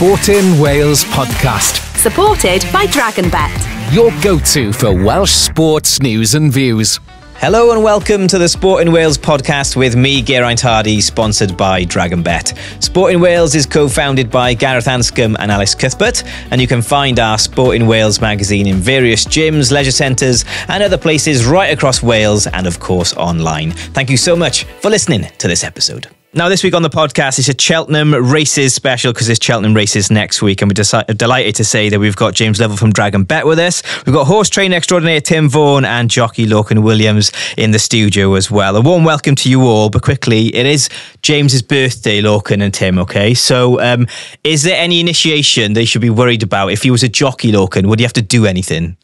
Sport in Wales podcast. Supported by DragonBet. Your go-to for Welsh sports news and views. Hello and welcome to the Sport in Wales podcast with me, Geraint Hardy, sponsored by DragonBet. Sport in Wales is co-founded by Gareth Anscombe and Alice Cuthbert, and you can find our Sport in Wales magazine in various gyms, leisure centres and other places right across Wales and of course online. Thank you so much for listening to this episode. Now, this week on the podcast, it's a Cheltenham races special because it's Cheltenham races next week. And we're delighted to say that we've got James Lovell from DragonBet with us. We've got horse trainer extraordinaire Tim Vaughan and jockey Lorcan Williams in the studio as well. A warm welcome to you all. But quickly, it is James's birthday, Lorcan and Tim, okay? So is there any initiation they should be worried about? If he was a jockey, Lorcan, would he have to do anything?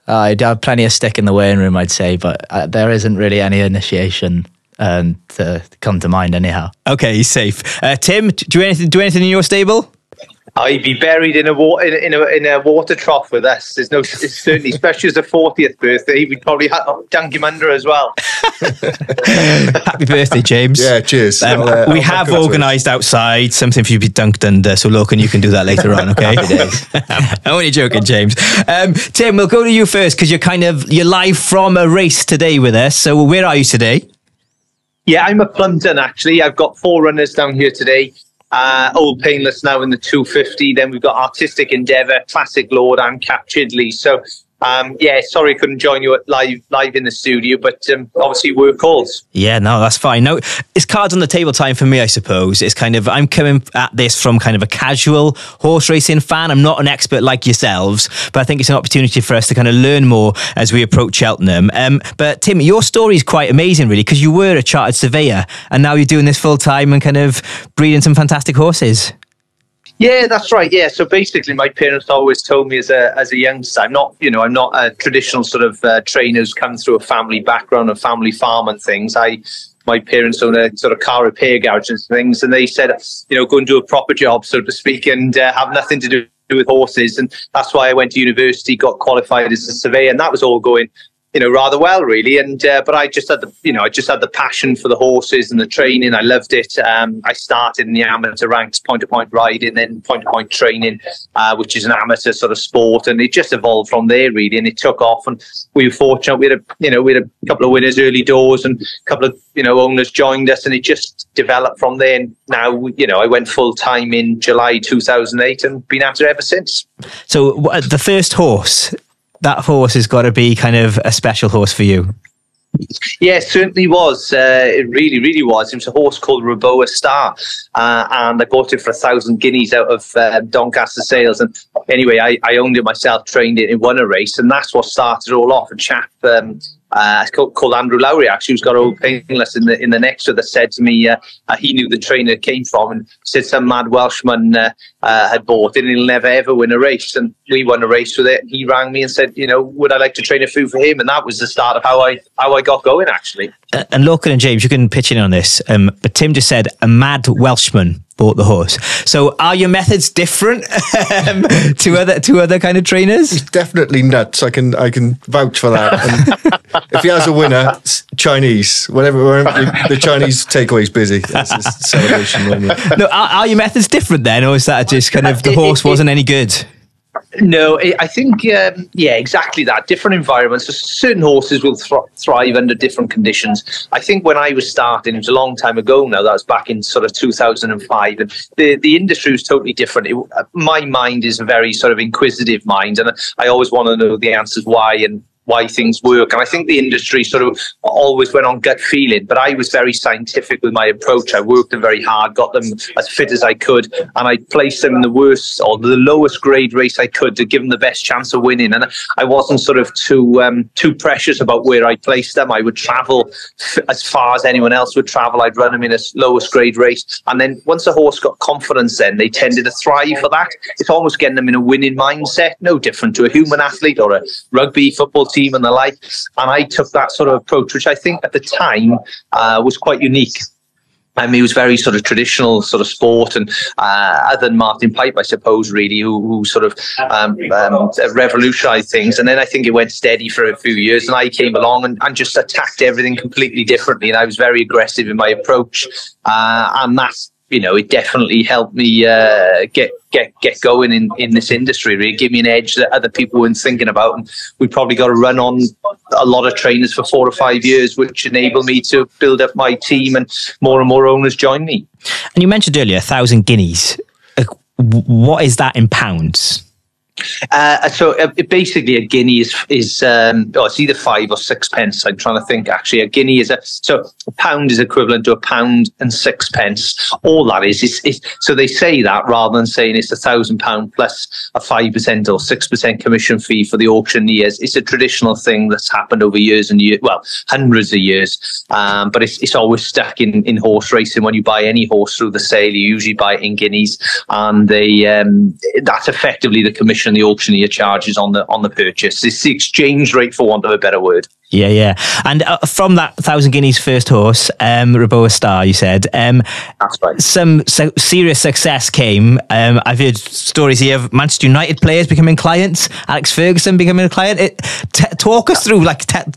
I'd have plenty of stick in the weighing room, I'd say, but there isn't really any initiation to come to mind anyhow. Okay, he's safe. Tim, do anything in your stable? I'd be buried in a water trough with us. There's no, it's certainly, especially as a 40th birthday, we'd probably dunk him under as well. Happy birthday, James. Yeah, cheers. We have organised outside something for you to be dunked under, so Lorcan, you can do that later on, okay? I'm only joking, James. Tim, we'll go to you first because you're live from a race today with us. So where are you today? Yeah, I'm at Plumpton, actually. I've got 4 runners down here today. Old Painless now in the 250. Then we've got Artistic Endeavour, Classic Lord and Cap Chidley. So, yeah, sorry I couldn't join you live in the studio, but obviously work calls. Yeah, no, that's fine. No, it's cards on the table time for me, I suppose. It's I'm coming at this from kind of a casual horse racing fan. I'm not an expert like yourselves, but I think it's an opportunity for us to kind of learn more as we approach Cheltenham. But Tim, your story is quite amazing, really, because you were a chartered surveyor and now you're doing this full time and kind of breeding some fantastic horses. Yeah, that's right. Yeah, so basically, my parents always told me as a youngster, I'm not a traditional sort of trainer who's come through a family background, a family farm and things. My parents own a sort of car repair garage and things, and they said, go and do a proper job, so to speak, and have nothing to do with horses. And that's why I went to university, got qualified as a surveyor, and that was all going rather well, really. And but I just had the passion for the horses and the training. I loved it. I started in the amateur ranks, point-to-point riding, then point-to-point training, which is an amateur sort of sport, and it just evolved from there, really. And it took off, and we were fortunate. We had a couple of winners early doors, and a couple of owners joined us, and it just developed from there. And now I went full time in July 2008, and been at it ever since. So the first horse. That horse has got to be kind of a special horse for you. Yeah, it certainly was. It really, really was. It was a horse called Raboa Star, and I bought it for 1,000 guineas out of Doncaster sales. And anyway, I owned it myself, trained it, and won a race, and that's what started it all off. A chap called Andrew Lowry, actually, who's got Old Painless in the next that said to me he knew the trainer it came from, and said some mad Welshman had bought it and he'll never ever win a race. And we won a race with it. He rang me and said, would I like to train a few for him? And that was the start of how I got going, actually. And Lorcan and James, you can pitch in on this, but Tim just said a mad Welshman bought the horse. So are your methods different to other kind of trainers? He's definitely nuts. I can vouch for that. And if he has a winner, it's Chinese. Wherever the Chinese takeaway's busy, that's a celebration normally. No, are your methods different then, or is that just kind of the horse wasn't any good? No, I think, yeah, exactly that. Different environments. So certain horses will thrive under different conditions. I think when I was starting, it was a long time ago now, that was back in sort of 2005, and the industry was totally different. My mind is a very sort of inquisitive mind, and I always want to know the answers why and why things work. And I think the industry sort of always went on gut feeling, but I was very scientific with my approach. I worked them very hard, got them as fit as I could, and I placed them in the worst or the lowest grade race I could to give them the best chance of winning. And I wasn't sort of too precious about where I placed them. I would travel as far as anyone else would travel. I'd run them in a lowest grade race. And then once a horse got confidence, then they tended to thrive for that. It's almost getting them in a winning mindset, no different to a human athlete or a rugby, football team and the like. And I took that sort of approach, which I think at the time was quite unique. He was very sort of traditional sort of sport, and other than Martin Pipe, I suppose, really, who sort of revolutionised things. And then I think it went steady for a few years, and I came along and just attacked everything completely differently. And I was very aggressive in my approach, and that's it definitely helped me get going in this industry. Really gave me an edge that other people weren't thinking about, and we probably got to run on a lot of trainers for 4 or 5 years, which enabled me to build up my team, and more owners joined me. And you mentioned earlier 1,000 guineas. What is that in pounds? So basically a guinea is it's either 5 or 6 pence. I'm trying to think. Actually, a guinea is a pound is equivalent to £1.06. All that is so they say that rather than saying it's £1,000 plus a 5% or 6% commission fee for the auctioneers. It's a traditional thing that's happened over years and years, well, hundreds of years. But it's always stuck in horse racing. When you buy any horse through the sale, you usually buy it in guineas, and that's effectively the commission the auctioneer charges on the purchase. It's the exchange rate, for want of a better word. Yeah. And from that 1,000 guineas first horse, Raboa Star, you said, that's right. Some serious success came. I've heard stories here of Manchester United players becoming clients, Alex Ferguson becoming a client. Talk us through,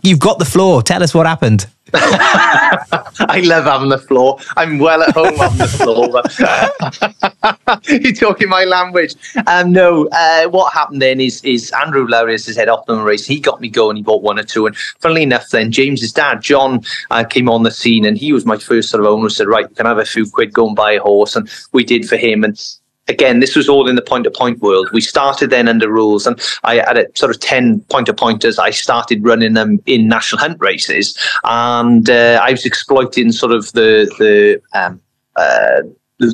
you've got the floor. Tell us what happened. I love having the floor. I'm well at home having the floor. But you're talking my language. No, what happened then is Andrew Lowry, as his head off the race, he got me going. He bought 1 or 2, and funnily enough, then James's dad, John, came on the scene, and he was my first sort of owner. Said, right, you can have a few quid, go and buy a horse, and we did for him. And again, this was all in the point-to-point world. We started then under rules, and I had a sort of 10 point-to-pointers. I started running them in national hunt races, and I was exploiting sort of the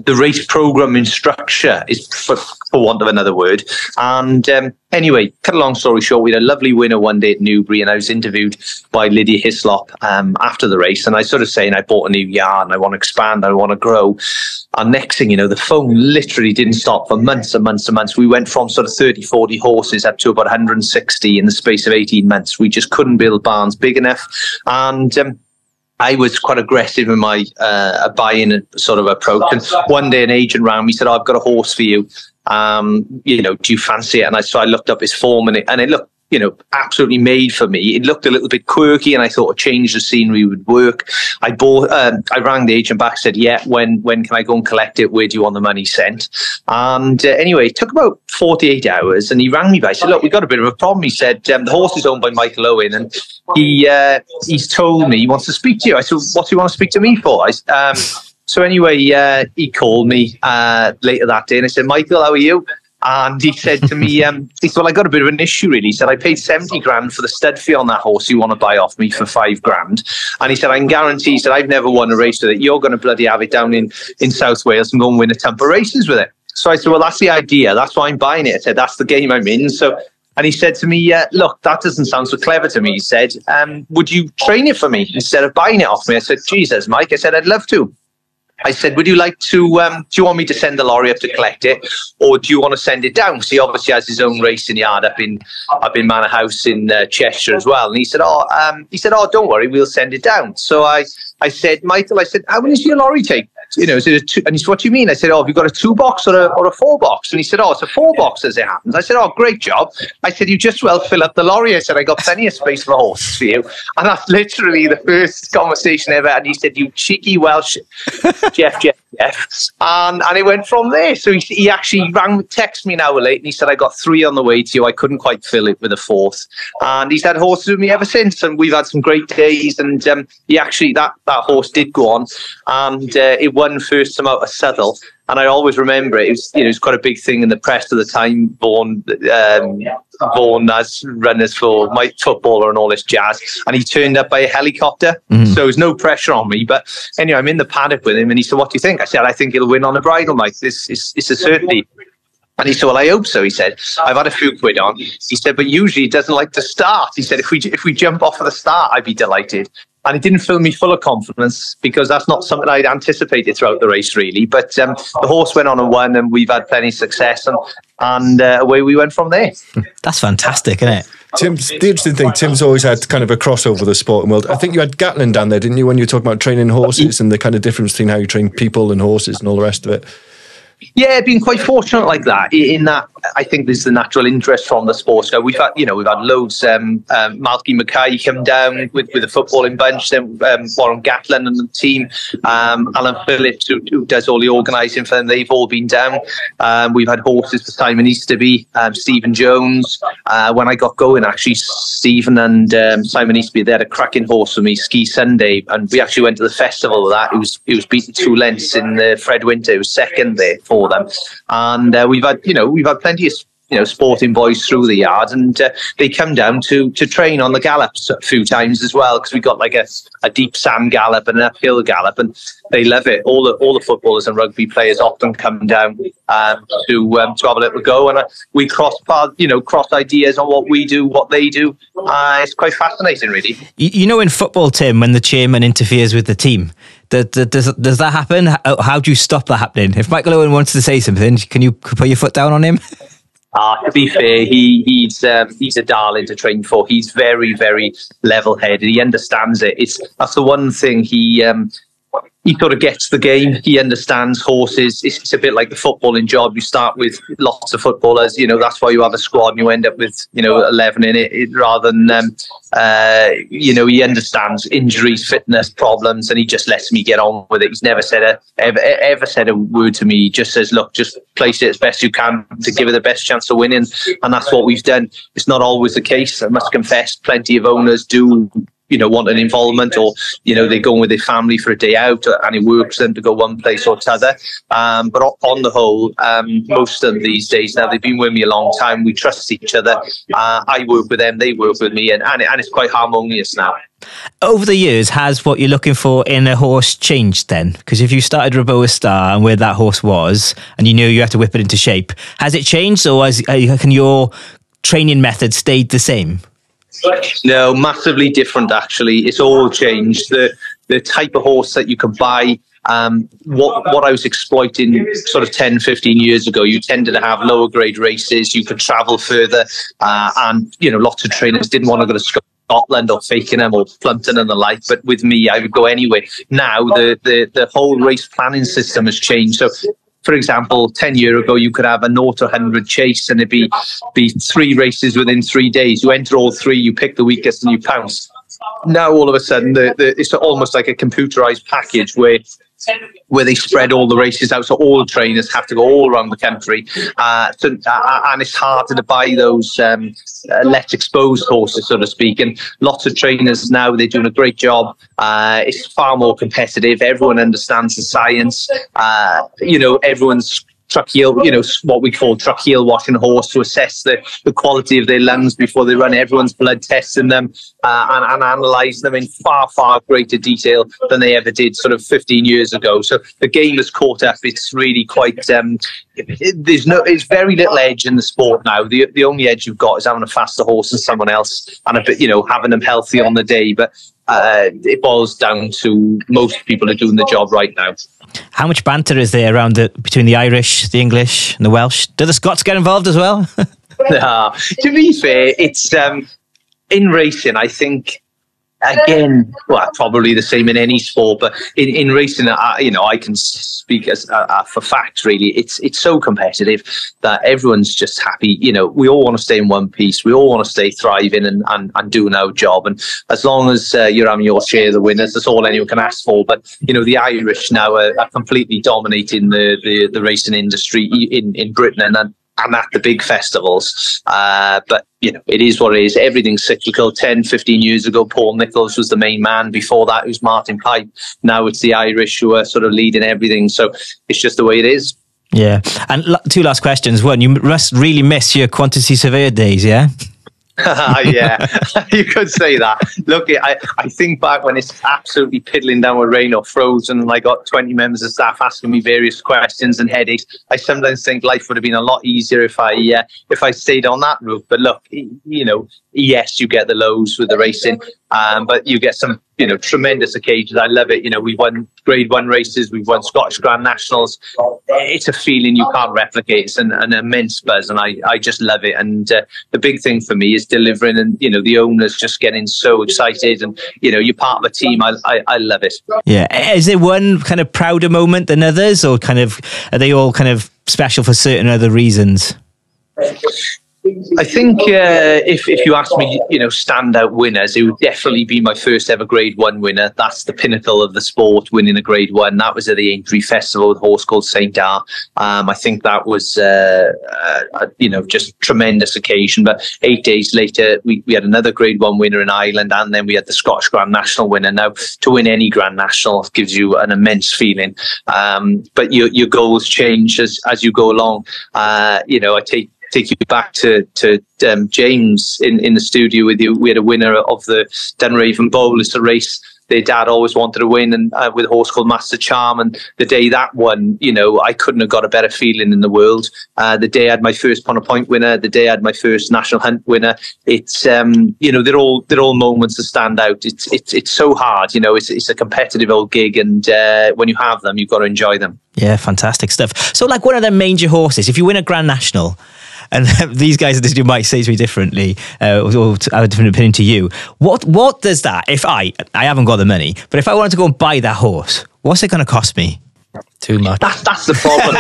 race programming structure, is for want of another word. And anyway, cut a long story short, we had a lovely winner one day at Newbury, and I was interviewed by Lydia Hislop after the race, and I sort of saying I bought a new yard and I want to expand, I want to grow. And next thing you know, the phone literally didn't stop for months and months and months. We went from sort of 30, 40 horses up to about 160 in the space of 18 months. We just couldn't build barns big enough. And I was quite aggressive in my buying sort of approach. And one day an agent rang me, said, I've got a horse for you. Do you fancy it? And so I looked up his form, and it looked, absolutely made for me. It looked a little bit quirky, and I thought a change of scenery would work. I rang the agent back, said, yeah, when can I go and collect it? Where do you want the money sent? And anyway, it took about 48 hours, and he rang me back. I said, look, we've got a bit of a problem. He said, the horse is owned by Michael Owens, and he's told me he wants to speak to you. I said, what do you want to speak to me for? So anyway, he called me later that day, and I said, Michael, how are you? And he said to me, he said, well, I got a bit of an issue, really. He said, I paid 70 grand for the stud fee on that horse you want to buy off me for 5 grand. And he said, I can guarantee, he said, I've never won a race with it. You're going to bloody have it down in South Wales and go and win a ton of races with it. So I said, well, that's the idea. That's why I'm buying it. I said, that's the game I'm in. And he said to me, look, that doesn't sound so clever to me. He said, would you train it for me instead of buying it off me? I said, Jesus, Mike. I said, I'd love to. I said, would you like to, do you want me to send the lorry up to collect it, or do you want to send it down? So he obviously has his own racing yard up in Manor House in Cheshire as well. And he said, oh, don't worry, we'll send it down. So I said, Michael, how many does your lorry take? Is it a 2? And he said, what do you mean? I said, have you got a 2-box or a 4-box? And he said, it's a 4-box as it happens. I said, great job. I said, you just well fill up the lorry. I said, I got plenty of space for horses for you. And that's literally the first conversation ever. And he said, you cheeky Welsh Jeff. And it went from there. So he actually texted me an hour late, and he said, I got 3 on the way to you. I couldn't quite fill it with a 4th. And he's had horses with me ever since, and we've had some great days. And he actually, that horse did go on, and it won first time out of Southall. And I always remember it. It was quite a big thing in the press at the time. Vaughan as runners for my footballer and all this jazz. And he turned up by a helicopter. So there was no pressure on me. But anyway, I'm in the paddock with him, and he said, what do you think? I said, I think he'll win on a bridle, Mike. It's a certainty. And he said, well, I hope so. He said, I've had a few quid on. He said, but usually he doesn't like to start. He said, if we jump off at the start, I'd be delighted. And it didn't fill me full of confidence, because that's not something I'd anticipated throughout the race, really. But the horse went on and won, and we've had plenty of success, and away we went from there. That's fantastic, isn't it? The interesting thing, Tim's always had kind of a crossover with the sporting world. I think you had Gatlin down there, didn't you, when you were talking about training horses and the kind of difference between how you train people and horses and all the rest of it? Yeah, been quite fortunate like that. In that, I think there's the natural interest from the sports. Now we've had loads. Malky Mackay come down with the footballing bunch. Then Warren Gatlin and the team. Alan Phillips, who does all the organising for them. They've all been down. We've had horses for Simon Easterby, Stephen Jones. When I got going, actually, Stephen and Simon Easterby, they had a cracking horse for me, Ski Sunday, and we actually went to the festival with that. It was beaten 2 lengths in the Fred Winter. It was second there for them, and we've had plenty of sporting boys through the yard, and they come down to train on the gallops a few times as well, because we got like a deep sand gallop and an uphill gallop, and they love it. All the footballers and rugby players often come down to have a little go, and we cross ideas on what we do, what they do. It's quite fascinating, really. You know, in football, Tim, when the chairman interferes with the team, does that happen? How do you stop that happening? If Michael Owens wants to say something, can you put your foot down on him? To be fair, he's a darling to train for. He's very, very level-headed. He understands it. That's the one thing he sort of gets the game. He understands horses. It's a bit like the footballing job. You start with lots of footballers. That's why you have a squad and you end up with 11 in it rather than he understands injuries, fitness problems, and he just lets me get on with it. He's never said ever said a word to me. He just says, look, just place it as best you can to give it the best chance of winning, and that's what we've done. It's not always the case, I must confess. Plenty of owners do want an involvement, or they go with their family for a day out and it works them to go one place or t'other, but on the whole, most of them these days, now they've been with me a long time, we trust each other. I work with them, they work with me, and it's quite harmonious now. Over the years, has what you're looking for in a horse changed then? Because if you started Raboa Star and where that horse was and you knew you had to whip it into shape, has it changed, or can your training method stayed the same? No, massively different, actually. It's all changed. The type of horse that you can buy, what I was exploiting sort of 10, 15 years ago, you tended to have lower grade races, you could travel further, and lots of trainers didn't want to go to Scotland or Fakenham or Plumpton and the like, but with me I would go anywhere. Now the whole race planning system has changed. So for example, 10 years ago, you could have a 0 to 100 chase and it'd be 3 races within 3 days. You enter all 3, you pick the weakest and you pounce. Now, all of a sudden, it's almost like a computerized package where they spread all the races out, so all trainers have to go all around the country, and it's harder to buy those less exposed horses, so to speak. And lots of trainers now, they're doing a great job. It's far more competitive. Everyone understands the science. Everyone's tracheel, what we call tracheel washing a horse to assess the quality of their lungs before they run. Everyone's blood testing them and analysing them in far, far greater detail than they ever did sort of 15 years ago. So the game has caught up. It's really quite, it's very little edge in the sport now. The only edge you've got is having a faster horse than someone else and a bit, having them healthy on the day. But it boils down to most people are doing the job right now. How much banter is there around between the Irish, the English and the Welsh? Do the Scots get involved as well? To be fair, it's in racing, I think, again, well, probably the same in any sport, but in racing, I can speak as for facts, really. It's so competitive that everyone's just happy. We all want to stay in one piece. We all want to stay thriving and doing our job. And as long as you're having your share of the winners, that's all anyone can ask for. But, the Irish now are completely dominating the racing industry in Britain and at the big festivals. But, it is what it is. Everything's cyclical. 10, 15 years ago, Paul Nicholls was the main man. Before that, it was Martin Pipe. Now it's the Irish who are sort of leading everything. So it's just the way it is. Yeah. And 2 last questions. One, you must really miss your quantity surveyor days, yeah? Yeah, you could say that. Look, I think back when it's absolutely piddling down with rain or frozen and I got 20 members of staff asking me various questions and headaches. I sometimes think life would have been a lot easier if I stayed on that route. But look, yes, you get the lows with the racing, but you get some tremendous occasions. I love it. We won Grade 1 races, we've won Scottish Grand Nationals. It's a feeling you can't replicate. It's an immense buzz, and I just love it. And the big thing for me is delivering, and the owners just getting so excited, and you're part of a team. I love it. Yeah. Is there one kind of prouder moment than others, or kind of are they all kind of special for certain other reasons? I think if you ask me, standout winners, it would definitely be my first ever Grade 1 winner. That's the pinnacle of the sport, winning a Grade 1. That was at the Aintree Festival with a horse called St. R. I think that was, just tremendous occasion. But 8 days later, we had another Grade 1 winner in Ireland, and then we had the Scottish Grand National winner. Now, to win any Grand National gives you an immense feeling. But your goals change as you go along. I take you back to James in the studio with you. We had a winner of the Dunraven Bowl. It's a race their dad always wanted to win, and with a horse called Master Charm. And the day that won, I couldn't have got a better feeling in the world. The day I had my first Pon a Point winner, the day I had my first National Hunt winner. It's they're all moments that stand out. It's so hard. It's a competitive old gig, and when you have them, you've got to enjoy them. Yeah, fantastic stuff. So, like, one of the major horses, if you win a Grand National, and these guys that might say to me differently, or have a different opinion to you, what does that, if I haven't got the money, but if I wanted to go and buy that horse, what's it going to cost me? Too much. That's the problem.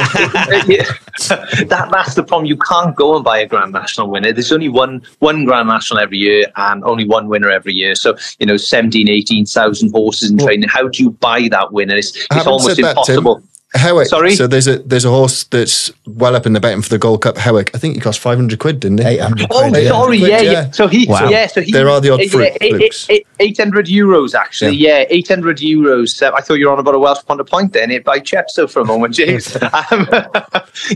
That's the problem. You can't go and buy a Grand National winner. There's only one Grand National every year, and only one winner every year. So 18,000 horses in training. How do you buy that winner? It's almost impossible. Howick. Sorry? So there's a horse that's well up in the betting for the Gold Cup. Howick. I think he cost 500 quid, didn't he? 800 quid. Oh, sorry, yeah. So he, there are the odd flukes. 800 euros actually. Yeah, 800 euros. I thought you were on about a Welsh Pon a Point then. By Chepstow for a moment, James.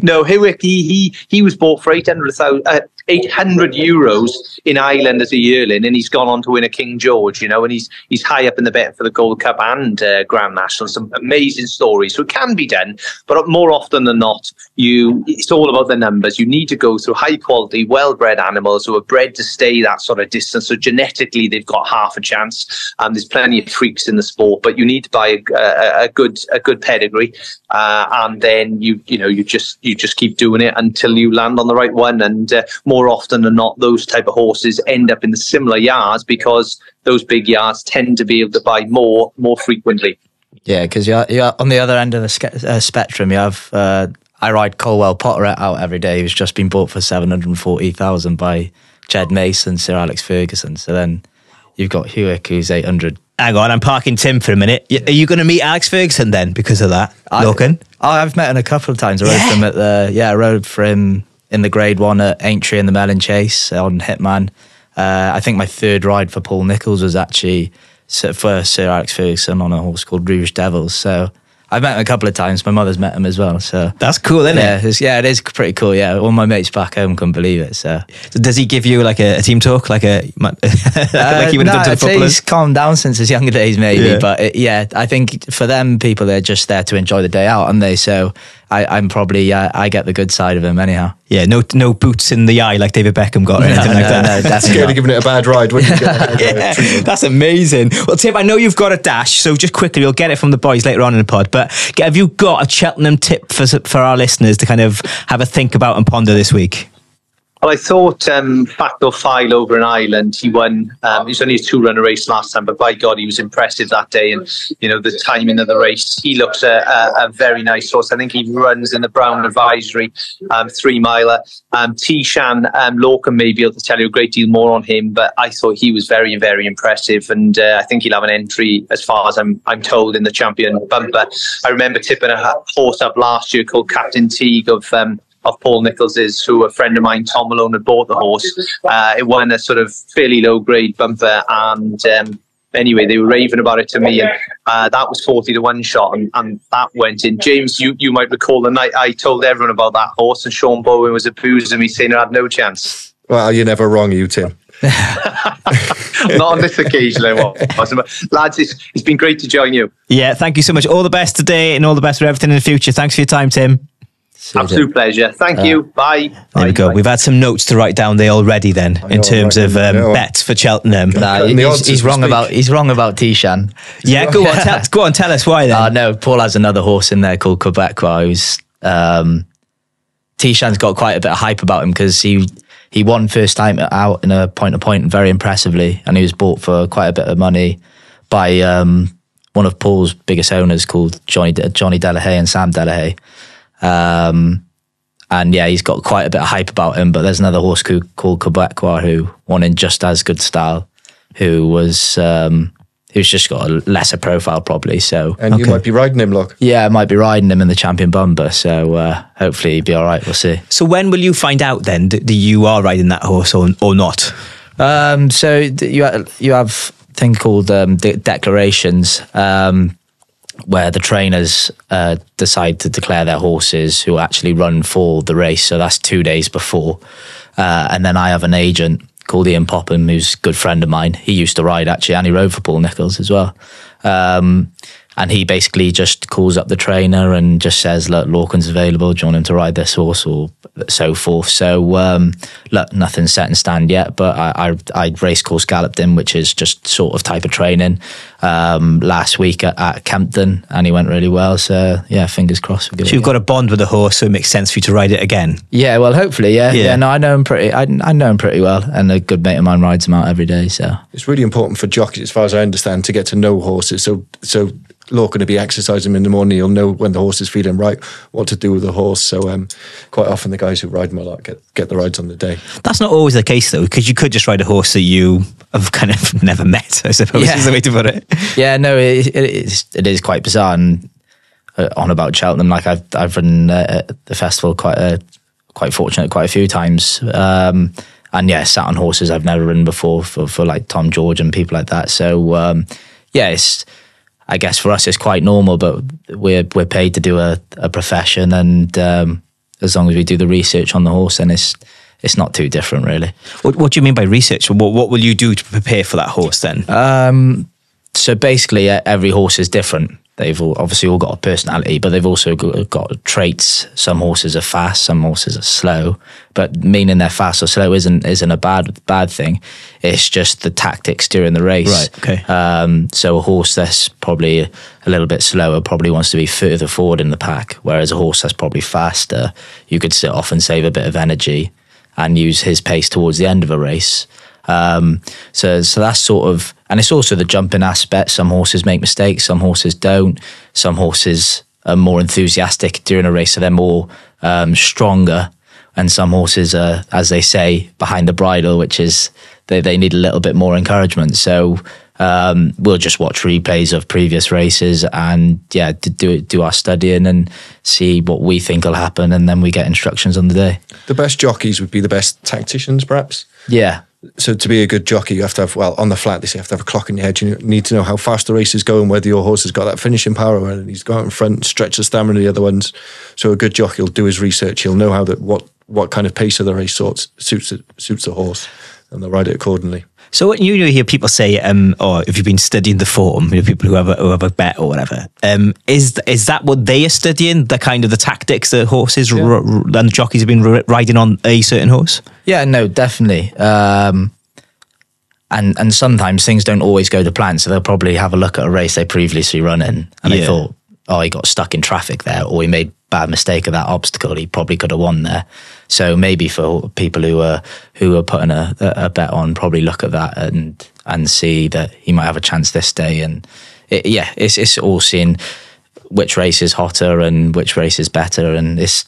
No, Howick. He was bought for 800 euros in Ireland as a yearling, and he's gone on to win a King George. And he's high up in the betting for the Gold Cup and Grand National. Some amazing stories. So it can be done, but more often than not, it's all about the numbers. You need to go through high quality, well-bred animals who are bred to stay that sort of distance. So genetically, they've got half a chance. There's plenty of freaks in the sport, but you need to buy a good pedigree, and then you just keep doing it until you land on the right one. And more often than not, those type of horses end up in the similar yards because those big yards tend to be able to buy more frequently. Yeah, because you're on the other end of the spectrum. You have I ride Colwell Potter out every day. He's just been bought for 740,000 by Jed Mason, Sir Alex Ferguson. So then you've got Hewick, who's 800. Hang on, I'm parking Tim for a minute. Are you going to meet Alex Ferguson then because of that, Lorcan? I've met him a couple of times. I rode for him in the Grade 1 at Aintree in the Melon Chase on Hitman. I think my third ride for Paul Nicholls was actually for Sir Alex Ferguson on a horse called Rouge Devils. So I've met him a couple of times. My mother's met him as well. So that's cool, isn't it? Yeah, it is pretty cool. Yeah, all my mates back home couldn't believe it. So does he give you like a team talk, like he would have done to the footballers? He's calmed down since his younger days, maybe. Yeah. But I think for them, people, they're just there to enjoy the day out, aren't they? So I'm probably I get the good side of him anyhow. Yeah, no boots in the eye like David Beckham got or anything like that. No, that's scared of giving it a bad ride, wouldn't you? That's amazing. Well, Tim, I know you've got a dash, so just quickly, we'll get it from the boys later on in the pod. But have you got a Cheltenham tip for our listeners to kind of have a think about and ponder this week? Well, I thought Facto File over in Ireland, he won. He was only a 2-runner race last time, but by God, he was impressive that day. And, the timing of the race, he looks a very nice horse. I think he runs in the Brown Advisory 3-miler. Tishan Lorcan may be able to tell you a great deal more on him, but I thought he was very, very impressive. And I think he'll have an entry, as far as I'm told, in the champion bumper. I remember tipping a horse up last year called Captain Teague of Paul Nichols's, who a friend of mine, Tom Malone, had bought the horse. It won a sort of fairly low grade bumper, and anyway, they were raving about it to me, and that was 40 to 1 shot, and that went in. James, you might recall the night I told everyone about that horse, and Sean Bowen was abusing me, saying I had no chance. Well, you're never wrong, you, Tim. Not on this occasion, I wasn't. But lads, it's been great to join you. Yeah, thank you so much. All the best today, and all the best for everything in the future. Thanks for your time, Tim. Absolute pleasure. Thank you. Bye. There we go. We've had some notes to write down there already then in terms of bets for Cheltenham. Nah, he's wrong about Tishan. Yeah, go on, tell us why then. No, Paul has another horse in there called Quebec who's Tishan's got quite a bit of hype about him because he won first time out in a point very impressively, and he was bought for quite a bit of money by one of Paul's biggest owners called Johnny Delahaye and Sam Delahaye. And yeah, he's got quite a bit of hype about him, but there's another horse called Quebecois who won in just as good style, who's just got a lesser profile probably. So you might be riding him, look. Yeah, I might be riding him in the Champion Bumper. So hopefully he'll be all right. We'll see. So when will you find out then that you are riding that horse or not? So you have a thing called declarations, where the trainers decide to declare their horses who actually run for the race. So that's 2 days before. And then I have an agent called Ian Popham, who's a good friend of mine. He used to ride actually, and he rode for Paul Nicholls as well. And he basically just calls up the trainer and just says, look, Lorcan's available. Do you want him to ride this horse or so forth? So, look, nothing's set in stand yet, but I race course galloped him, which is just sort of type of training, last week at Kempton, and he went really well. So, yeah, fingers crossed. So you've got a bond with the horse, so it makes sense for you to ride it again? Yeah, well, hopefully, yeah. Yeah, no, I know him pretty well, and a good mate of mine rides him out every day, so. It's really important for jockeys, as far as I understand, to get to know horses. So Lorcan to be exercising him in the morning, you'll know when the horse is feeling right, what to do with the horse. So quite often the guys who ride him a lot get the rides on the day. That's not always the case though, because you could just ride a horse that you have kind of never met, I suppose, is the way to put it. Yeah, no, it is quite bizarre. And on about Cheltenham, like I've ridden at the festival quite fortunate quite a few times. And yeah, sat on horses I've never ridden before for like Tom George and people like that. So yeah, I guess for us it's quite normal, but we're paid to do a profession, and as long as we do the research on the horse, then it's not too different really. What do you mean by research? What will you do to prepare for that horse then? So basically every horse is different. They've obviously all got a personality, but they've also got traits. Some horses are fast, some horses are slow. But meaning they're fast or slow isn't a bad thing. It's just the tactics during the race. Right. Okay. So a horse that's probably a little bit slower probably wants to be further forward in the pack, whereas a horse that's probably faster, you could often save a bit of energy and use his pace towards the end of a race. So that's sort of, and it's also the jumping aspect. Some horses make mistakes, some horses don't. Some horses are more enthusiastic during a race, so they're more stronger. And some horses are, as they say, behind the bridle, which is they need a little bit more encouragement. So we'll just watch replays of previous races and do our studying and see what we think will happen, and then we get instructions on the day. The best jockeys would be the best tacticians, perhaps? Yeah. So to be a good jockey, you have to have, well, on the flat, they say you have to have a clock in your head. You need to know how fast the race is going, whether your horse has got that finishing power, or whether he's got out in front and stretch the stamina of the other ones. So a good jockey will do his research. He'll know how what kind of pace of the race suits the horse, and they'll ride it accordingly. So when you hear people say, or if you've been studying the form, people who have a bet or whatever, is that what they are studying? The kind of the tactics that horses and the jockeys have been riding on a certain horse? Yeah, no, definitely. And sometimes things don't always go to plan, so they'll probably have a look at a race they previously run in, and they thought, oh, he got stuck in traffic there, or he made bad mistake of that obstacle, he probably could have won there. So maybe for people who are putting a bet on, probably look at that and see that he might have a chance this day. And it's all seeing which race is hotter and which race is better. And it's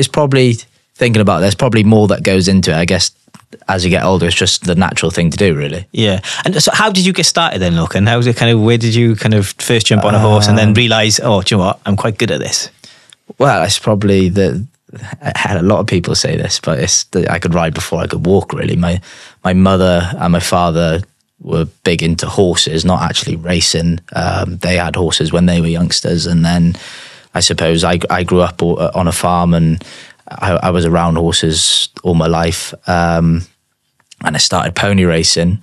probably thinking about, there's probably more that goes into it. I guess as you get older, it's just the natural thing to do, really. Yeah. And so how did you get started then, Lorcan? How was it where did you first jump on a horse and then realise, oh, do you know what, I'm quite good at this? Well, it's probably I had a lot of people say this, but I could ride before I could walk, really. My mother and my father were big into horses, not actually racing. They had horses when they were youngsters. And then I suppose I grew up on a farm, and I was around horses all my life. And I started pony racing,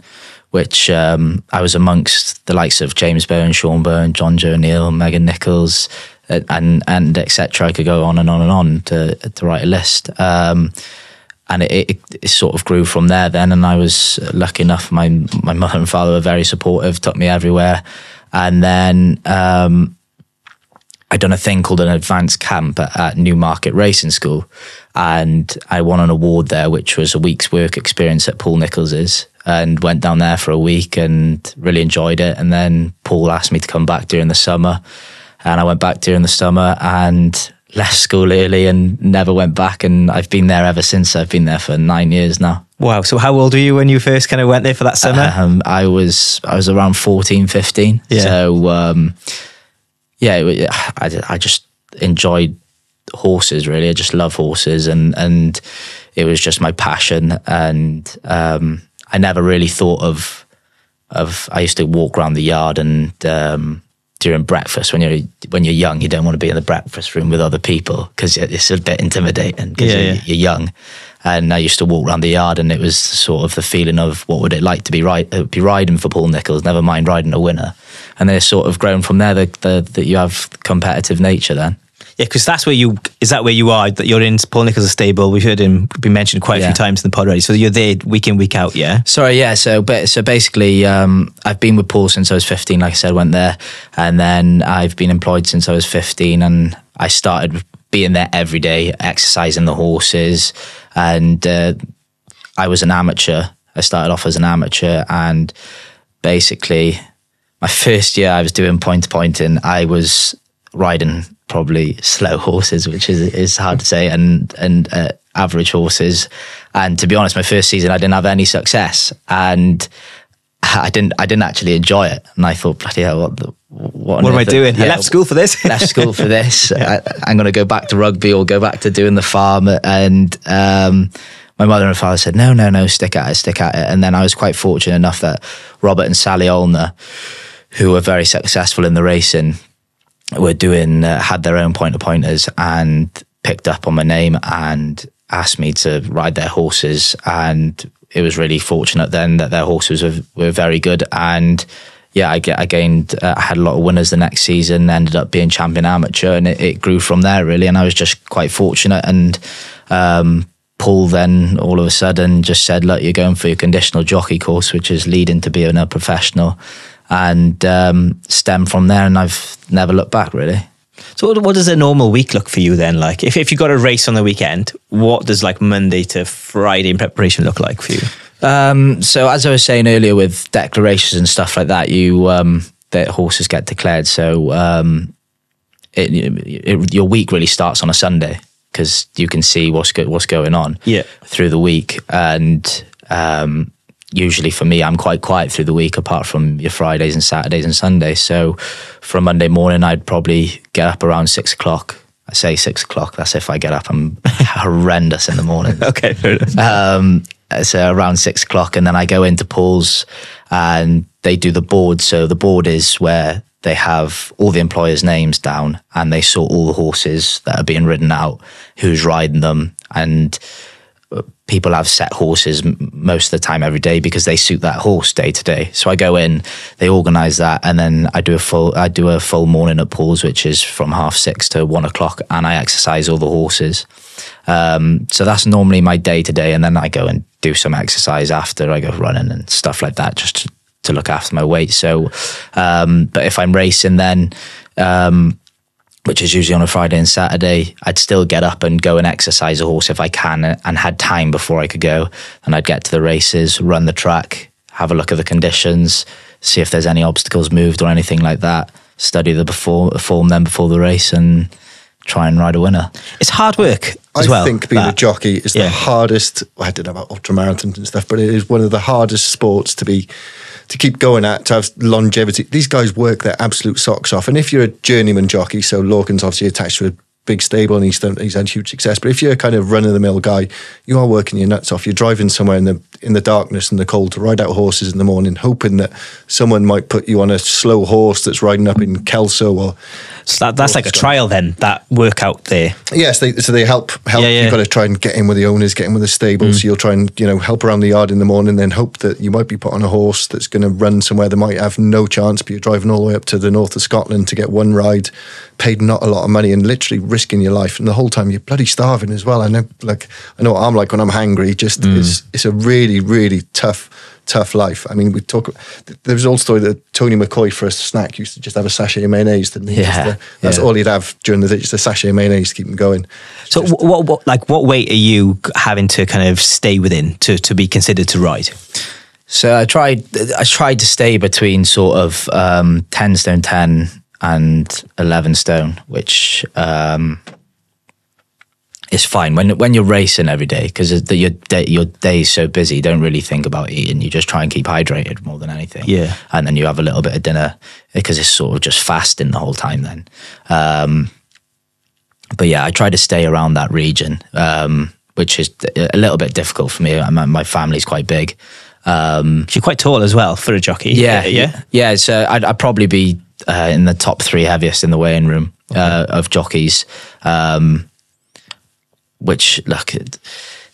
which I was amongst the likes of James Bowen, Sean Bowen, John Joe Neal, Megan Nichols, and etc. I could go on and on and on to write a list. And it sort of grew from there then, and I was lucky enough. My mother and father were very supportive, took me everywhere. And then I'd done a thing called an advanced camp at Newmarket Racing School, and I won an award there, which was a week's work experience at Paul Nichols's, and went down there for a week and really enjoyed it. And then Paul asked me to come back during the summer, and I went back during the summer and left school early and never went back, and I've been there ever since. I've been there for 9 years now. Wow. So how old were you when you first kind of went there for that summer? I was around 14, 15. Yeah. So I just enjoyed horses, really. I just love horses, and it was just my passion. And I never really thought of I used to walk around the yard, and during breakfast, when you're young, you don't want to be in the breakfast room with other people because it's a bit intimidating because you're young. And I used to walk around the yard, and it was sort of the feeling of what would it like to be riding for Paul Nicholls, never mind riding a winner. And then it's sort of grown from there that you have competitive nature then. Yeah, because that's where is that where you are? That you're in Paul Nicholls' stable. We've heard him be mentioned quite a few times in the pod already. So you're there week in, week out, yeah? Sorry, yeah. So basically, I've been with Paul since I was 15. Like I said, went there, and then I've been employed since I was 15, and I started being there every day, exercising the horses, and I was an amateur. I started off as an amateur, and basically, my first year I was doing point-to-point, and I was riding probably slow horses, which is hard to say, and average horses. And to be honest, my first season I didn't have any success, and I didn't actually enjoy it. And I thought, bloody hell, what am I doing? I left school for this. Left school for this. I'm going to go back to rugby or go back to doing the farm. And my mother and father said, no, stick at it. And then I was quite fortunate enough that Robert and Sally Olner, who were very successful in the racing, had their own point-to-pointers and picked up on my name and asked me to ride their horses. And it was really fortunate then that their horses were very good. And yeah, I had a lot of winners the next season, ended up being champion amateur, and it grew from there really. And I was just quite fortunate. And Paul then all of a sudden just said, look, you're going for your conditional jockey course, which is leading to being a professional. And stem from there, and I've never looked back really. So what does a normal week look for you then like? If you got a race on the weekend, what does like Monday to Friday in preparation look like for you? So as I was saying earlier, with declarations and stuff like that, the horses get declared. So your week really starts on a Sunday because you can see what's going on through the week. And usually for me, I'm quite quiet through the week, apart from your Fridays and Saturdays and Sundays. So for a Monday morning, I'd probably get up around 6 o'clock. I say 6 o'clock. That's if I get up. I'm horrendous in the morning. Okay, fair enough. So around 6 o'clock, and then I go into Paul's, and they do the board. So the board is where they have all the employers' names down, and they sort all the horses that are being ridden out, who's riding them, and people have set horses most of the time every day because they suit that horse day to day. So I go in, they organise that, and then I do a full morning at Paul's, which is from 6:30 to 1 o'clock, and I exercise all the horses. So that's normally my day to day, and then I go and do some exercise after. I go running and stuff like that, just to look after my weight. So, but if I'm racing then, which is usually on a Friday and Saturday, I'd still get up and go and exercise a horse if I can, and had time before I could go. And I'd get to the races, run the track, have a look at the conditions, see if there's any obstacles moved or anything like that, study the form then before the race, and try and ride a winner. It's hard work as well. I think being a jockey is the hardest. I don't know about ultramarathons and stuff, but it is one of the hardest sports to keep going at, to have longevity. These guys work their absolute socks off. And if you're a journeyman jockey, so Lorcan's obviously attached to a big stable and he's had huge success, but if you're a kind of run-of-the-mill guy, you are working your nuts off. You're driving somewhere in the in the darkness and the cold to ride out horses in the morning, hoping that someone might put you on a slow horse that's riding up in Kelso or. So that's like a trial then, that workout there. Yes, they help. You've got to try and get in with the owners, get in with the stables. So you'll try and help around the yard in the morning, then hope that you might be put on a horse that's going to run somewhere that might have no chance, but you're driving all the way up to the north of Scotland to get one ride, paid not a lot of money and literally risking your life, and the whole time you're bloody starving as well. I know what I'm like when I'm hangry. It's a really, really tough life. I mean, there was an old story that Tony McCoy for a snack used to just have a sachet of mayonnaise, didn't he? That's all he'd have during the day, just a sachet of mayonnaise to keep him going. So what weight are you having to kind of stay within to be considered to ride? So I tried to stay between sort of 10 stone 10 and 11 stone, which is fine when you're racing every day, because your day is so busy. You don't really think about eating. You just try and keep hydrated more than anything. Yeah, and then you have a little bit of dinner because it's sort of just fasting the whole time then. But yeah, I try to stay around that region, which is a little bit difficult for me. My family's quite big. You're quite tall as well for a jockey. Yeah. So I'd probably be in the top 3 heaviest in the weighing room of jockeys. Which, look,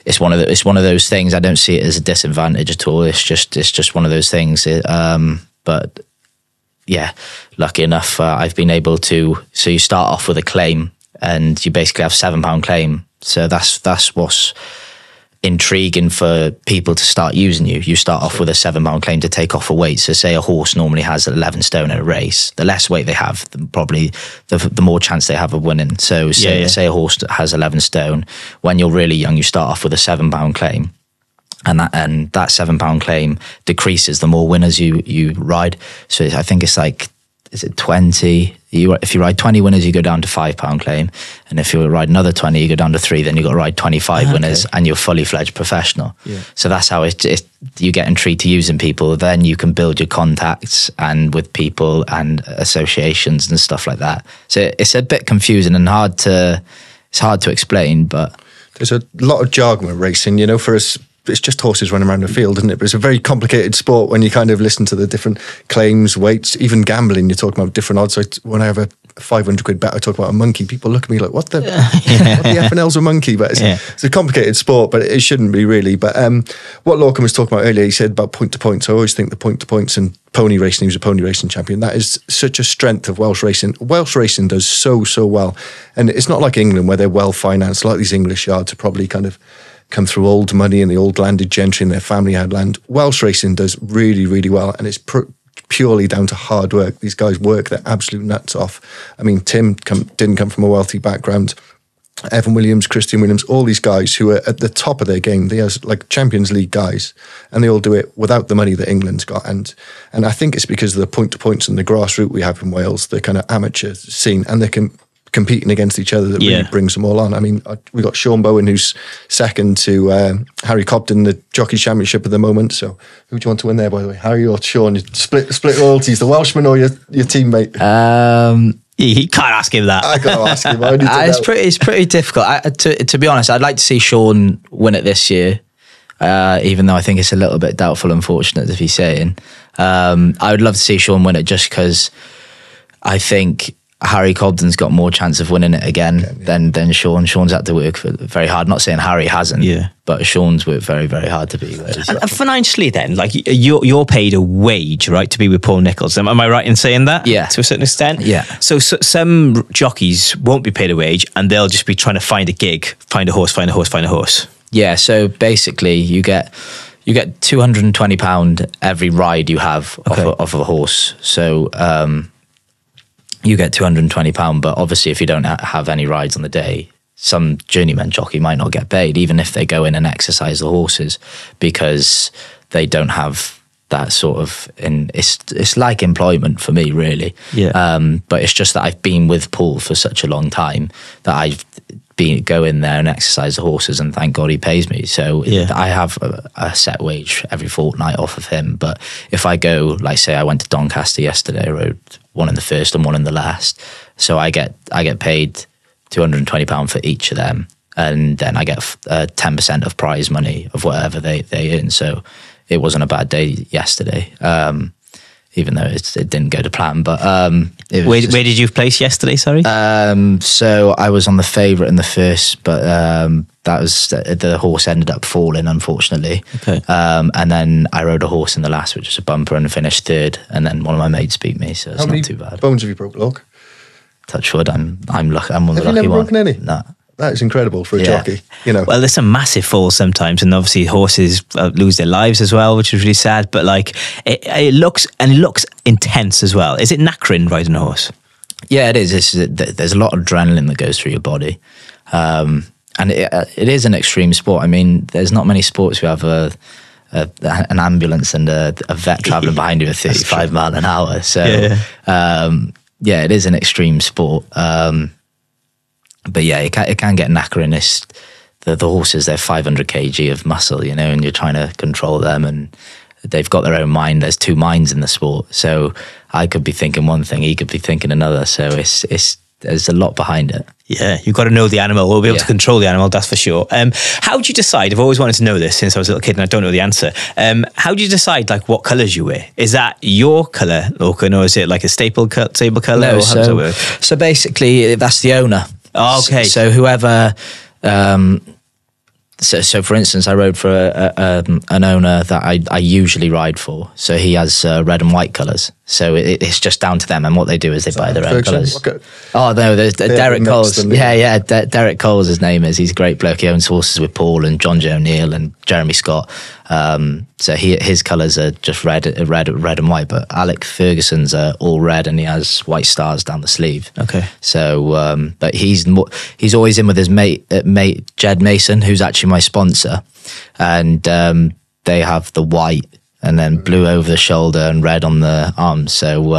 it's one of those things. I don't see it as a disadvantage at all. It's just one of those things. But yeah, lucky enough, I've been able to. So you start off with a claim, and you basically have £7 claim. So that's what's intriguing for people to start using you. You start off with a £7 claim to take off a weight. So say a horse normally has 11 stone in a race. The less weight they have, the more chance they have of winning. So say a horse has 11 stone. When you're really young, you start off with a £7 claim. And that £7 claim decreases the more winners you ride. So I think it's like, is it 20? If you ride 20 winners, you go down to £5 claim. And if you ride another 20, you go down to 3, then you've got to ride 25 winners and you're fully fledged professional. Yeah. So that's how you get intrigued to using people. Then you can build your contacts and with people and associations and stuff like that. So it's a bit confusing and hard to explain, but there's a lot of jargon with racing, for us. It's just horses running around the field, isn't it? But it's a very complicated sport when you kind of listen to the different claims, weights, even gambling. You're talking about different odds. So when I have a 500 quid bet, I talk about a monkey. People look at me like, what the F and L's a monkey? But it's a complicated sport, but it shouldn't be really. But what Lorcan was talking about earlier, he said about point to points. I always think the point to points and pony racing, he was a pony racing champion. That is such a strength of Welsh racing. Welsh racing does so well. And it's not like England where they're well financed. Like these English yards are probably kind of come through old money and the old landed gentry and their family had land. Welsh racing does really, really well, and it's purely down to hard work. These guys work their absolute nuts off. I mean, Tim didn't come from a wealthy background. Evan Williams, Christian Williams, all these guys who are at the top of their game. They are like Champions League guys, and they all do it without the money that England's got. And I think it's because of the point to points and the grassroots we have in Wales, the kind of amateur scene, and they can competing against each other that really brings them all on. I mean, we got Sean Bowen, who's second to Harry Cobden in the Jockey Championship at the moment. So who do you want to win there, by the way? Harry or Sean? Split loyalties, the Welshman or your teammate? You can't ask him that. I got to ask him. It's pretty difficult. To be honest, I'd like to see Sean win it this year, even though I think it's a little bit doubtful, unfortunate, if he's saying. I would love to see Sean win it just because I think Harry Cobden's got more chance of winning it again than Sean. Sean's had to work very hard. Not saying Harry hasn't, but Sean's worked very, very hard to be where he's and financially then, like you're paid a wage, right, to be with Paul Nicholls. Am I right in saying that? Yeah. To a certain extent? Yeah. So some jockeys won't be paid a wage and they'll just be trying to find a gig, find a horse. Yeah, so basically you get £220 every ride you have off of a horse. So you get £220, but obviously if you don't have any rides on the day, some journeyman jockey might not get paid, even if they go in and exercise the horses, because they don't have that sort of. It's like employment for me, really. Yeah. But it's just that I've been with Paul for such a long time that I've go in there and exercise the horses, and thank God he pays me. So I have a set wage every fortnight off of him. But if I go, like say I went to Doncaster yesterday, I rode one in the first and one in the last, so I get paid £220 for each of them. and then I get 10% of prize money of whatever they earn. So it wasn't a bad day yesterday, even though it didn't go to plan. But where did you place yesterday? Sorry. So I was on the favourite in the first, but that was the horse ended up falling, unfortunately. Okay. And then I rode a horse in the last, which was a bumper, and finished third. And then one of my mates beat me, so it's not too bad. How many bones have you broke, Lorc? Touch wood. I'm lucky. I'm one of the Have lucky you never ones. broken any? No. That is incredible for a jockey, you know. Well, there's some massive falls sometimes, and obviously horses lose their lives as well, which is really sad. But like, it looks intense as well. Is it knackering riding a horse? Yeah, it is. There's a lot of adrenaline that goes through your body, and it is an extreme sport. I mean, there's not many sports where you have an ambulance and a vet traveling behind you at 35 mile an hour. So, yeah, it is an extreme sport. But yeah, it can get knackering. The horses, they're 500 kg of muscle, you know, and you're trying to control them, and they've got their own mind. There's two minds in the sport. So I could be thinking one thing, he could be thinking another. So there's a lot behind it. Yeah, you've got to know the animal. We'll be able to control the animal, that's for sure. How do you decide? I've always wanted to know this since I was a little kid, and I don't know the answer. How do you decide like what colours you wear? Is that your colour, Lorcan, or is it like a stable colour? No, or how does that work? So basically, that's the owner. Oh, okay. So whoever, so for instance, I rode for an owner that I usually ride for. So he has red and white colours. So it's just down to them, and what they do is they buy their own colours. Oh no, there's Derek Coles. Yeah, Derek Coles, his name is. He's a great bloke. He owns horses with Paul and John Joe O'Neill and Jeremy Scott. So his colours are just red and white. But Alex Ferguson's are all red, and he has white stars down the sleeve. Okay. So, but he's always in with his mate Jed Mason, who's actually my sponsor, and they have the white and then blue over the shoulder and red on the arms. So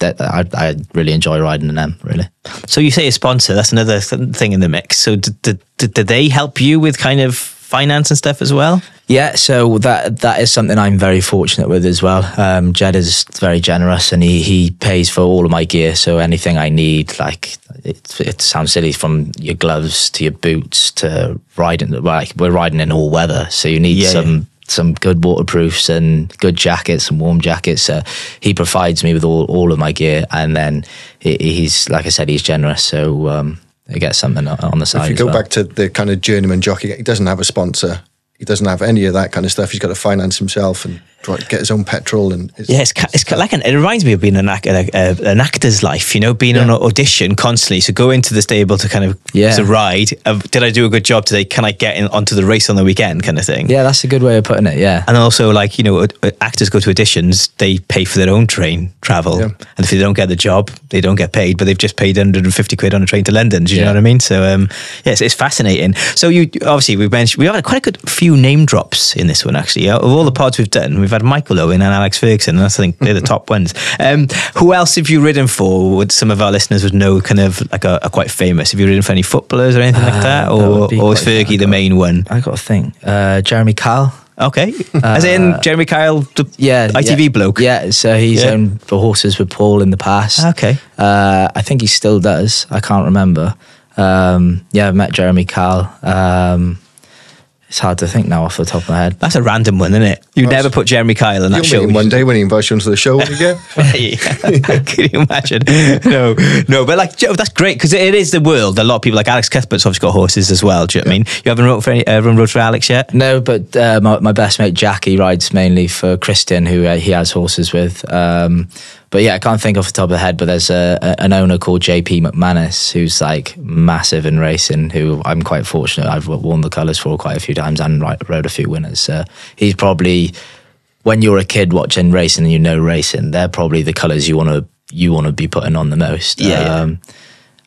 I really enjoy riding in them, really. So you say a sponsor, that's another thing in the mix. So did they help you with kind of finance and stuff as well? Yeah, so that is something I'm very fortunate with as well. Jed is very generous, and he pays for all of my gear. So anything I need, like it sounds silly, from your gloves to your boots to riding. Like we're riding in all weather, so you need some good waterproofs and good jackets and warm jackets. He provides me with all of my gear, and then he's, like I said, he's generous. So I get something on the side. If you go back to the kind of journeyman jockey, he doesn't have a sponsor. He doesn't have any of that kind of stuff. He's got to finance himself and get his own petrol. And it's like it reminds me of being an actor's life, you know, being on an audition constantly. So go into the stable to kind of to ride. Did I do a good job today? Can I get onto the race on the weekend, kind of thing? Yeah, that's a good way of putting it. Yeah, and also, like, you know, actors go to auditions, they pay for their own train travel, and if they don't get the job, they don't get paid, but they've just paid 150 quid on a train to London. Do you know what I mean? So yes, it's fascinating. So you obviously we have quite a good few name drops in this one, actually. Of all the pods we've done, we've had Michael Owens and Alex Ferguson, and I think they're the top ones. Who else have you ridden for? Would some of our listeners would know, kind of like are quite famous? Have you ridden for any footballers or anything like that? Or is Fergie the main one? I got to think. Jeremy Kyle. Okay. As in Jeremy Kyle, the ITV bloke? Yeah, so he's owned the horses with Paul in the past. Okay. I think he still does. I can't remember. I've met Jeremy Kyle. It's hard to think now off the top of my head. That's a random one, isn't it? You never put Jeremy Kyle in that show. One day when he invites you onto the show, when you get. Can you imagine? No, but like, that's great, because it is the world. A lot of people, like Alex Cuthbert's obviously got horses as well. Do you know what I mean? You haven't rode for Alex yet? No, but my best mate Jackie rides mainly for Christian, who he has horses with. But yeah, I can't think off the top of the head, but there's an owner called JP McManus, who's like massive in racing, who I'm quite fortunate. I've worn the colours for quite a few times and rode a few winners. He's probably, when you're a kid watching racing and you know racing, they're probably the colours you want to be putting on the most.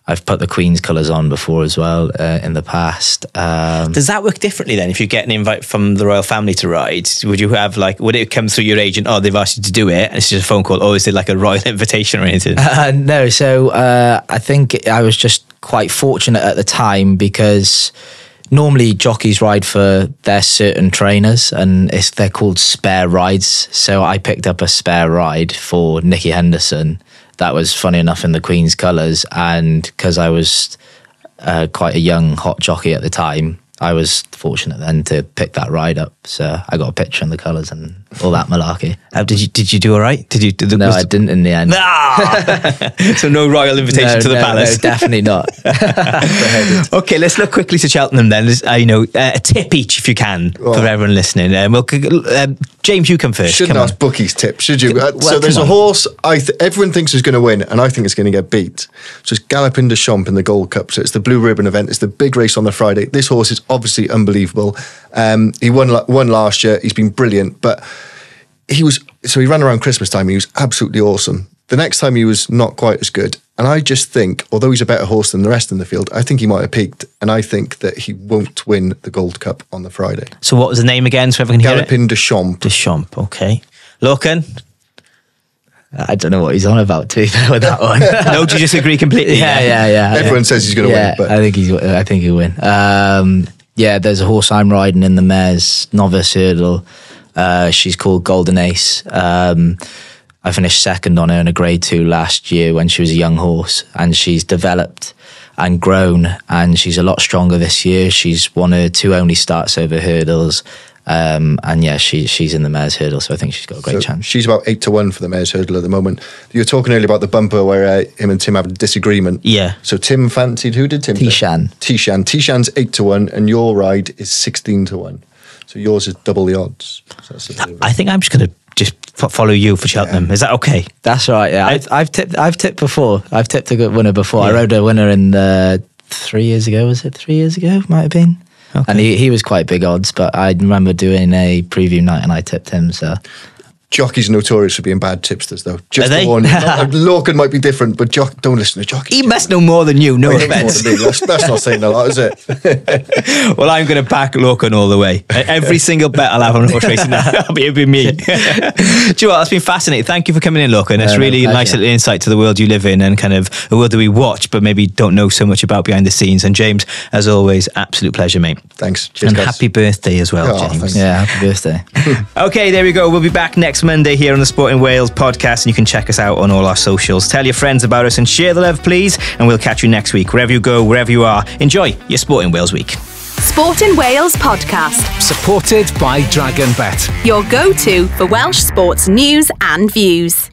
I've put the Queen's colours on before as well in the past. Does that work differently then? If you get an invite from the royal family to ride, would it come through your agent? Oh, they've asked you to do it, and it's just a phone call. Or is it like a royal invitation or anything? No, so I think I was just quite fortunate at the time, because normally jockeys ride for their certain trainers, and they're called spare rides. So I picked up a spare ride for Nicky Henderson. That was, funny enough, in the Queen's colours, and because I was quite a young hot jockey at the time, I was fortunate then to pick that ride up. So I got a picture in the colours and all that malarkey. Did you do all right? No, I didn't in the end. So no royal invitation to the palace? No, definitely not. Okay, let's look quickly to Cheltenham then. A tip each if you can for everyone listening. James, you come first. Shouldn't ask bookies tips, should you? So there's a horse everyone thinks is going to win, and I think it's going to get beat. So it's Galopin de Champs in the Gold Cup. So it's the Blue Ribbon event. It's the big race on the Friday. This horse is obviously unbelievable. He won last year. He's been brilliant, but he ran around Christmas time. He was absolutely awesome. The next time he was not quite as good. And I just think, although he's a better horse than the rest in the field, I think he might have peaked. And I think that he won't win the Gold Cup on the Friday. So what was the name again so everyone can hear it? Galopin de Champs. De Champs, okay. Lorcan? I don't know what he's on about, to be fair, with that one. No, do you disagree completely? Yeah. Everyone says he's going to win. But I think he'll win. There's a horse I'm riding in the mare's novice hurdle. She's called Golden Ace. I finished second on her in a grade 2 last year when she was a young horse, and she's developed and grown, and she's a lot stronger this year. She's won her 2 only starts over hurdles. She's in the mare's hurdle, so I think she's got a great chance. She's about 8-1 for the mare's hurdle at the moment. You were talking earlier about the bumper where him and Tim have a disagreement. Yeah. So Tim fancied, who did Tim? Tishan. Tishan's 8-1, and your ride is 16-1. So yours is double the odds. So I think I'm just going to follow you for Cheltenham. Is that okay? That's right. Yeah, I've tipped before. I've tipped a good winner before. Yeah. I rode a winner in 3 years ago. Was it 3 years ago? Might have been. Okay. And he was quite big odds, but I remember doing a preview night and I tipped him. So jockeys are notorious for being bad tipsters, though. Just the one. Lorcan might be different, but don't listen to jockeys. He must know more than you. No offense. That's not saying a lot, is it? Well, I'm going to back Lorcan all the way. Every single bet I'll have on horse racing now, it'll be me. Do you know what? That's been fascinating. Thank you for coming in, Lorcan. It's really nice little insight to the world you live in and kind of the world that we watch, but maybe don't know so much about behind the scenes. And James, as always, absolute pleasure, mate. Thanks. Cheers, and guys. Happy birthday as well, James. Thanks. Yeah, happy birthday. Okay, there we go. We'll be back next Monday here on the Sport in Wales podcast, and you can check us out on all our socials. Tell your friends about us and share the love, please, and we'll catch you next week. Wherever you go, wherever you are, enjoy your Sport in Wales week. Sport in Wales podcast. Supported by DragonBet. Your go-to for Welsh sports news and views.